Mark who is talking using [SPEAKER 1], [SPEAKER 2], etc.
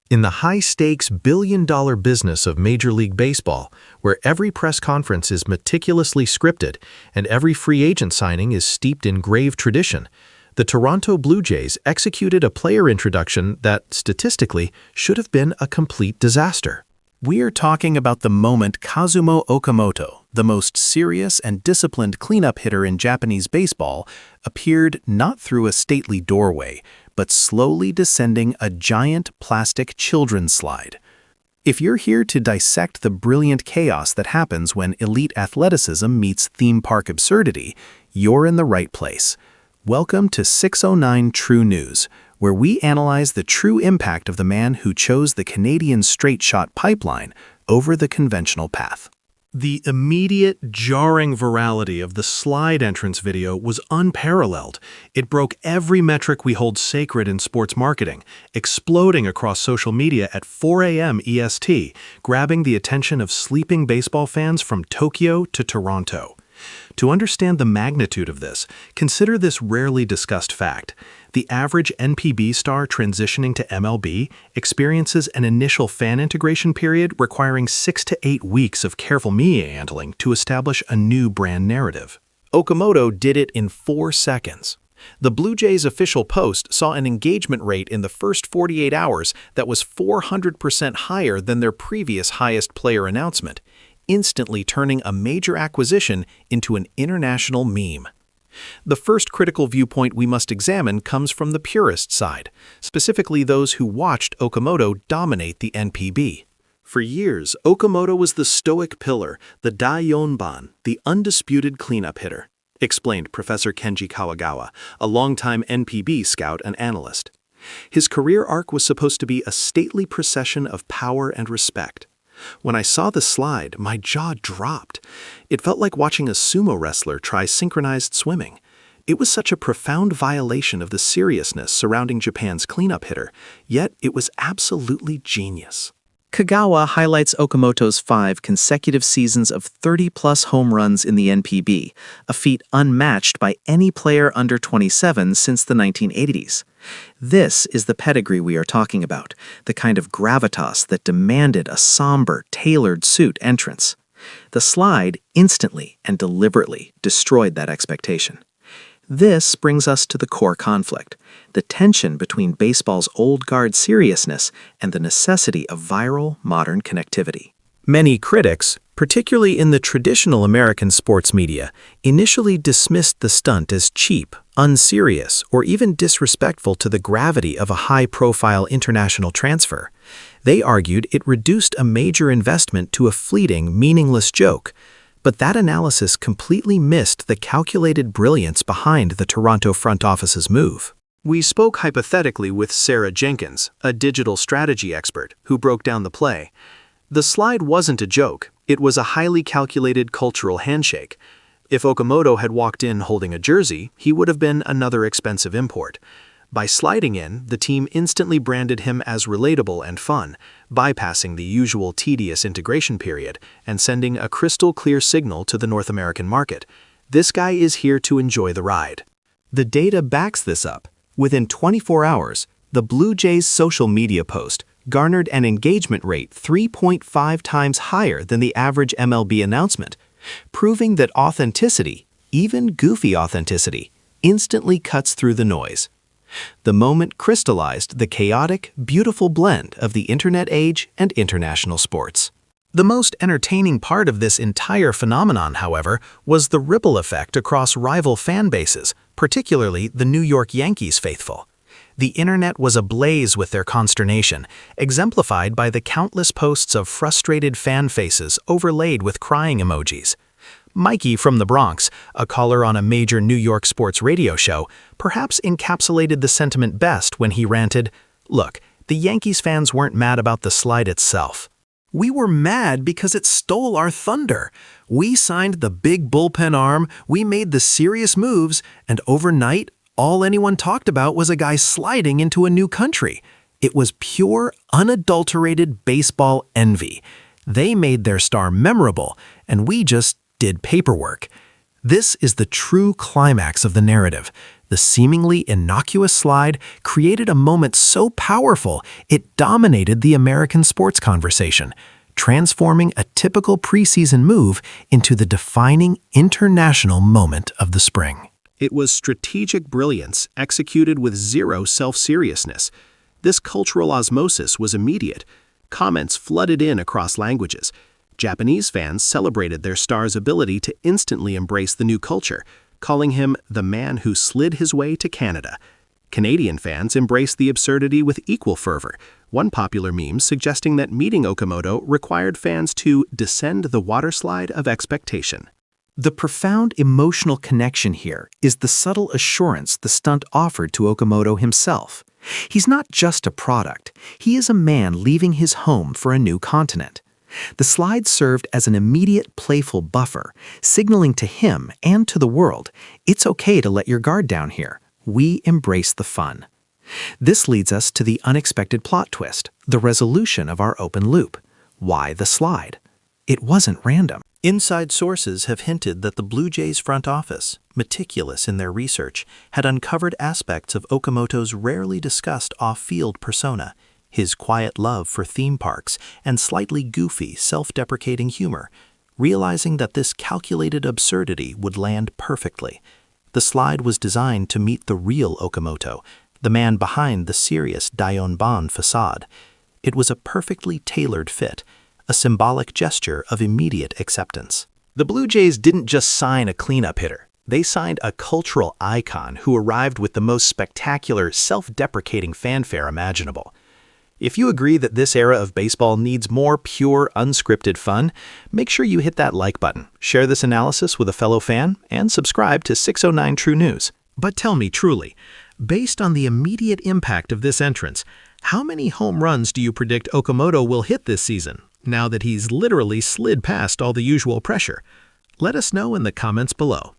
[SPEAKER 1] In the high-stakes billion-dollar business of Major League Baseball, where every press conference is meticulously scripted and every free agent signing is steeped in grave tradition, the Toronto Blue Jays executed a player introduction that, statistically, should have been a complete disaster.
[SPEAKER 2] We're talking about the moment Kazuma Okamoto, the most serious and disciplined cleanup hitter in Japanese baseball, appeared not through a stately doorway, but slowly descending a giant plastic children's slide. If you're here to dissect the brilliant chaos that happens when elite athleticism meets theme park absurdity, you're in the right place. Welcome to 609 True News, where we analyze the true impact of the man who chose the Canadian straight-shot pipeline over the conventional path.
[SPEAKER 1] The immediate, jarring virality of the slide entrance video was unparalleled. It broke every metric we hold sacred in sports marketing, exploding across social media at 4 a.m. EST, grabbing the attention of sleeping baseball fans from Tokyo to Toronto. To understand the magnitude of this, consider this rarely discussed fact. The average NPB star transitioning to MLB experiences an initial fan integration period requiring 6 to 8 weeks of careful media handling to establish a new brand narrative. Okamoto did it in 4 seconds. The Blue Jays' official post saw an engagement rate in the first 48 hours that was 400% higher than their previous highest player announcement, instantly turning a major acquisition into an international meme. The first critical viewpoint we must examine comes from the purist side, specifically those who watched Okamoto dominate the NPB. For years, Okamoto was the stoic pillar, the Daiyonban, the undisputed cleanup hitter, explained Professor Kenji Kawagawa, a longtime NPB scout and analyst. His career arc was supposed to be a stately procession of power and respect. When I saw the slide, my jaw dropped. It felt like watching a sumo wrestler try synchronized swimming. It was such a profound violation of the seriousness surrounding Japan's cleanup hitter, yet it was absolutely genius.
[SPEAKER 2] Kagawa highlights Okamoto's 5 consecutive seasons of 30-plus home runs in the NPB, a feat unmatched by any player under 27 since the 1980s. This is the pedigree we are talking about, the kind of gravitas that demanded a somber, tailored suit entrance. The slide instantly and deliberately destroyed that expectation. This brings us to the core conflict, the tension between baseball's old guard seriousness and the necessity of viral, modern connectivity. Many critics, particularly in the traditional American sports media, initially dismissed the stunt as cheap, unserious, or even disrespectful to the gravity of a high-profile international transfer. They argued it reduced a major investment to a fleeting, meaningless joke. But that analysis completely missed the calculated brilliance behind the Toronto front office's move. We spoke hypothetically with Sarah Jenkins, a digital strategy expert, who broke down the play. The slide wasn't a joke, it was a highly calculated cultural handshake. If Okamoto had walked in holding a jersey, he would have been another expensive import. By sliding in, the team instantly branded him as relatable and fun, bypassing the usual tedious integration period and sending a crystal-clear signal to the North American market. This guy is here to enjoy the ride. The data backs this up. Within 24 hours, the Blue Jays' social media post garnered an engagement rate 3.5 times higher than the average MLB announcement, proving that authenticity, even goofy authenticity, instantly cuts through the noise. The moment crystallized the chaotic, beautiful blend of the internet age and international sports. The most entertaining part of this entire phenomenon, however, was the ripple effect across rival fan bases, particularly the New York Yankees faithful. The internet was ablaze with their consternation, exemplified by the countless posts of frustrated fan faces overlaid with crying emojis. Mikey from the Bronx, a caller on a major New York sports radio show, perhaps encapsulated the sentiment best when he ranted, "Look, the Yankees fans weren't mad about the slide itself. We were mad because it stole our thunder. We signed the big bullpen arm, we made the serious moves, and overnight, all anyone talked about was a guy sliding into a new country. It was pure, unadulterated baseball envy. They made their star memorable, and we just did paperwork."
[SPEAKER 1] This is the true climax of the narrative. The seemingly innocuous slide created a moment so powerful it dominated the American sports conversation, transforming a typical preseason move into the defining international moment of the spring. It was strategic brilliance executed with zero self-seriousness. This cultural osmosis was immediate. Comments flooded in across languages. Japanese fans celebrated their star's ability to instantly embrace the new culture, calling him the man who slid his way to Canada. Canadian fans embraced the absurdity with equal fervor, one popular meme suggesting that meeting Okamoto required fans to descend the waterslide of expectation.
[SPEAKER 2] The profound emotional connection here is the subtle assurance the stunt offered to Okamoto himself. He's not just a product, he is a man leaving his home for a new continent. The slide served as an immediate playful buffer, signaling to him and to the world, it's okay to let your guard down here. We embrace the fun. This leads us to the unexpected plot twist, the resolution of our open loop. Why the slide? It wasn't random.
[SPEAKER 1] Inside sources have hinted that the Blue Jays front office, meticulous in their research, had uncovered aspects of Okamoto's rarely discussed off-field persona, his quiet love for theme parks and slightly goofy, self-deprecating humor. Realizing that this calculated absurdity would land perfectly, the slide was designed to meet the real Okamoto, the man behind the serious Daionban facade. It was a perfectly tailored fit, a symbolic gesture of immediate acceptance. The Blue Jays didn't just sign a cleanup hitter. They signed a cultural icon who arrived with the most spectacular, self-deprecating fanfare imaginable. If you agree that this era of baseball needs more pure, unscripted fun, make sure you hit that like button, share this analysis with a fellow fan, and subscribe to 609 True News. But tell me truly, based on the immediate impact of this entrance, how many home runs do you predict Okamoto will hit this season, now that he's literally slid past all the usual pressure? Let us know in the comments below.